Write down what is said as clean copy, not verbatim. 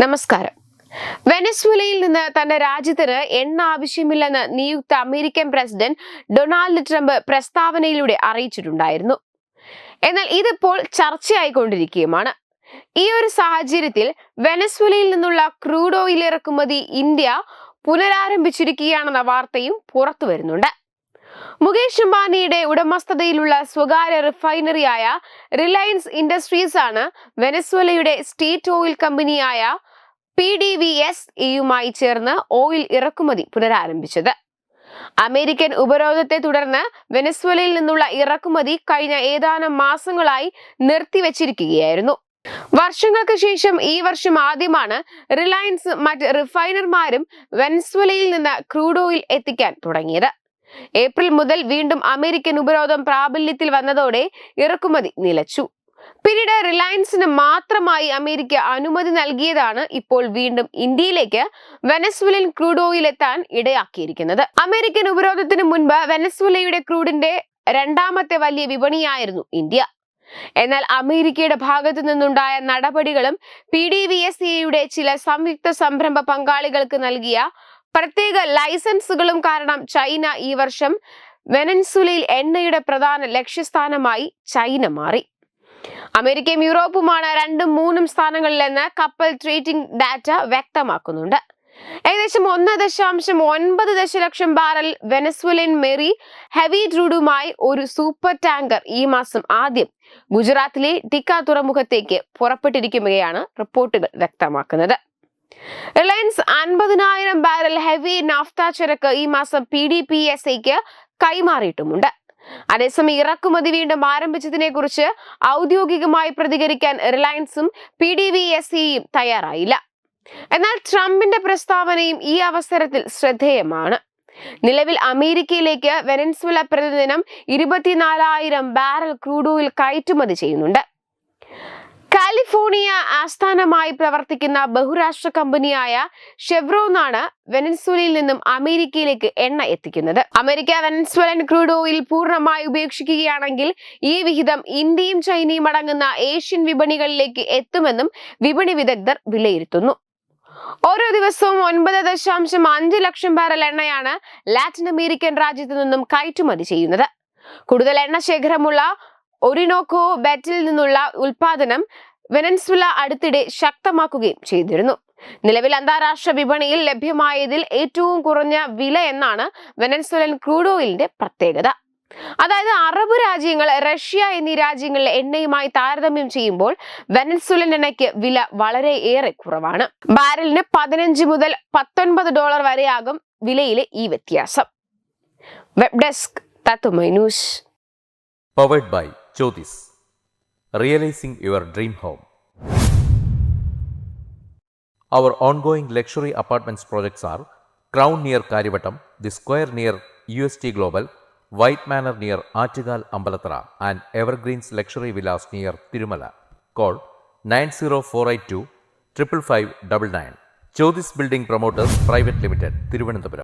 നമസ്കാരം. വെനസ്വേലയിൽ നിന്ന് തന്റെ രാജ്യത്തിന് എണ്ണ ആവശ്യമില്ലെന്ന് നിയുക്ത അമേരിക്കൻ പ്രസിഡന്റ് ഡൊണാൾഡ് ട്രംപ് പ്രസ്താവനയിലൂടെ അറിയിച്ചിട്ടുണ്ടായിരുന്നു. എന്നാൽ ഇതിപ്പോൾ ചർച്ചയായിക്കൊണ്ടിരിക്കുകയുമാണ്. ഈ ഒരു സാഹചര്യത്തിൽ വെനസ്വേലയിൽ നിന്നുള്ള ക്രൂഡ് ഓയിൽ ഇറക്കുമതി ഇന്ത്യ പുനരാരംഭിച്ചിരിക്കുകയാണെന്ന വാർത്തയും പുറത്തു വരുന്നുണ്ട്. മുകേഷ് അംബാനിയുടെ ഉടമസ്ഥതയിലുള്ള സ്വകാര്യ റിഫൈനറിയായ റിലയൻസ് ഇൻഡസ്ട്രീസ് ആണ് വെനസ്വേലയുടെ സ്റ്റേറ്റ് ഓയിൽ കമ്പനിയായ PDVSAയുമായി ചേർന്ന് ഓയിൽ ഇറക്കുമതി പുനരാരംഭിച്ചത്. അമേരിക്കൻ ഉപരോധത്തെ തുടർന്ന് വെനസ്വേലയിൽ നിന്നുള്ള ഇറക്കുമതി കഴിഞ്ഞ ഏതാനും മാസങ്ങളായി നിർത്തിവച്ചിരിക്കുകയായിരുന്നു. വർഷങ്ങൾക്ക് ശേഷം ഈ വർഷം ആദ്യമാണ് റിലയൻസ് മറ്റ് റിഫൈനർമാരും വെനസ്വേലയിൽ നിന്ന് ക്രൂഡ് ഓയിൽ എത്തിക്കാൻ തുടങ്ങിയത്. ഏപ്രിൽ മുതൽ വീണ്ടും അമേരിക്കൻ ഉപരോധം പ്രാബല്യത്തിൽ വന്നതോടെ ഇറക്കുമതി നിലച്ചു. പിന്നീട് റിലയൻസിന് മാത്രമായി അമേരിക്ക അനുമതി നൽകിയതാണ് ഇപ്പോൾ വീണ്ടും ഇന്ത്യയിലേക്ക് വെനസ്വേലൻ ക്രൂഡ് ഓയിൽ എത്താൻ ഇടയാക്കിയിരിക്കുന്നത്. അമേരിക്കൻ ഉപരോധത്തിന് മുൻപ് വെനസ്വേലയുടെ ക്രൂഡിന്റെ രണ്ടാമത്തെ വലിയ വിപണിയായിരുന്നു ഇന്ത്യ. എന്നാൽ അമേരിക്കയുടെ ഭാഗത്തു നിന്നുണ്ടായ നടപടികളും PDVSAയുടെ ചില സംയുക്ത സംരംഭ പങ്കാളികൾക്ക് നൽകിയ പ്രത്യേക ലൈസൻസുകളും കാരണം ചൈന ഈ വർഷം വെനസ്വേലയിൽ എണ്ണയുടെ പ്രധാന ലക്ഷ്യസ്ഥാനമായി ചൈന മാറി. അമേരിക്കയും യൂറോപ്പുമാണ് 2ഉം 3ഉം സ്ഥാനങ്ങളിലെന്ന് കപ്പൽ ട്രേഡിംഗ് ഡാറ്റ വ്യക്തമാക്കുന്നുണ്ട്. ഏകദേശം 1.9 ദശലക്ഷം ബാരൽ വെനസ്വേലൻ മെറി ഹെവി ക്രൂഡുമായി ഒരു സൂപ്പർ ടാങ്കർ ഈ മാസം ആദ്യം ഗുജറാത്തിലെ ടിക്ക തുറമുഖത്തേക്ക് പുറപ്പെട്ടിരിക്കുകയാണ് റിപ്പോർട്ടുകൾ വ്യക്തമാക്കുന്നത്. റിലയൻസ് 50,000 ബാരൽ ഹെവി നാഫ്ത ചരക്ക് ഈ മാസം PDVSAയ്ക്ക് കൈമാറിയിട്ടുമുണ്ട്. അതേസമയം ഇറക്കുമതി വീണ്ടും ആരംഭിച്ചതിനെ കുറിച്ച് ഔദ്യോഗികമായി പ്രതികരിക്കാൻ റിലയൻസും PDVSAയും തയ്യാറായില്ല. എന്നാൽ ട്രംപിന്റെ പ്രസ്താവനയും ഈ അവസരത്തിൽ ശ്രദ്ധേയമാണ്. നിലവിൽ അമേരിക്കയിലേക്ക് വെനസ്വേല പ്രതിദിനം 24,000 ബാരൽ ക്രൂഡ് ഓയിൽ കയറ്റുമതി ചെയ്യുന്നുണ്ട്. കാലിഫോർണിയ ആസ്ഥാനമായി പ്രവർത്തിക്കുന്ന ബഹുരാഷ്ട്ര കമ്പനിയായ ഷെവ്രോനാണ് വെനസ്വേലയിൽ നിന്നും അമേരിക്കയിലേക്ക് എണ്ണ എത്തിക്കുന്നത്. അമേരിക്ക വെനസ്വേലൻ ക്രൂഡ് ഓയിൽ പൂർണ്ണമായി ഉപേക്ഷിക്കുകയാണെങ്കിൽ ഈ വിഹിതം ഇന്ത്യയും ചൈനയും അടങ്ങുന്ന ഏഷ്യൻ വിപണികളിലേക്ക് എത്തുമെന്നും വിപണി വിദഗ്ധർ വിലയിരുത്തുന്നു. ഓരോ ദിവസവും 9.5 ലക്ഷം ബാരൽ എണ്ണയാണ് ലാറ്റിൻ അമേരിക്കൻ രാജ്യത്തു നിന്നും കയറ്റുമതി ചെയ്യുന്നത്. കൂടുതൽ എണ്ണ ശേഖരമുള്ള ഒരിനോക്കോ ബെറ്റിൽ നിന്നുള്ള ഉൽപാദനം വെനസ്വേല അടുത്തിടെ ശക്തമാക്കുകയും ചെയ്തിരുന്നു. നിലവിൽ അന്താരാഷ്ട്ര വിപണിയിൽ ലഭ്യമായതിൽ ഏറ്റവും കുറഞ്ഞ വില എന്നാണ് വെനസ്വേലൻ ക്രൂഡ് ഓയിലിന്റെ പ്രത്യേകത. അതായത് അറബ് രാജ്യങ്ങൾ, റഷ്യ എന്നീ രാജ്യങ്ങളിലെ എണ്ണയുമായി താരതമ്യം ചെയ്യുമ്പോൾ വെനസ്വേലൻ എണ്ണയ്ക്ക് വില വളരെ ഏറെ കുറവാണ്. ബാരലിന് $15 മുതൽ $19 വരെയാകും വിലയിലെ ഈ വ്യത്യാസം. വെബ് ഡെസ്ക് തത്തുമൈ news. Powered by Jyotis, realizing your dream home. Our ongoing luxury apartments projects are Crown near Karivattam, The Square near UST Global, White Manor near Aattugal Ambalathara, and Evergreens Luxury Villas near Tirumala. Call 90482 55599. Jyotis Building Promoters Private Limited, Thiruvananthapuram.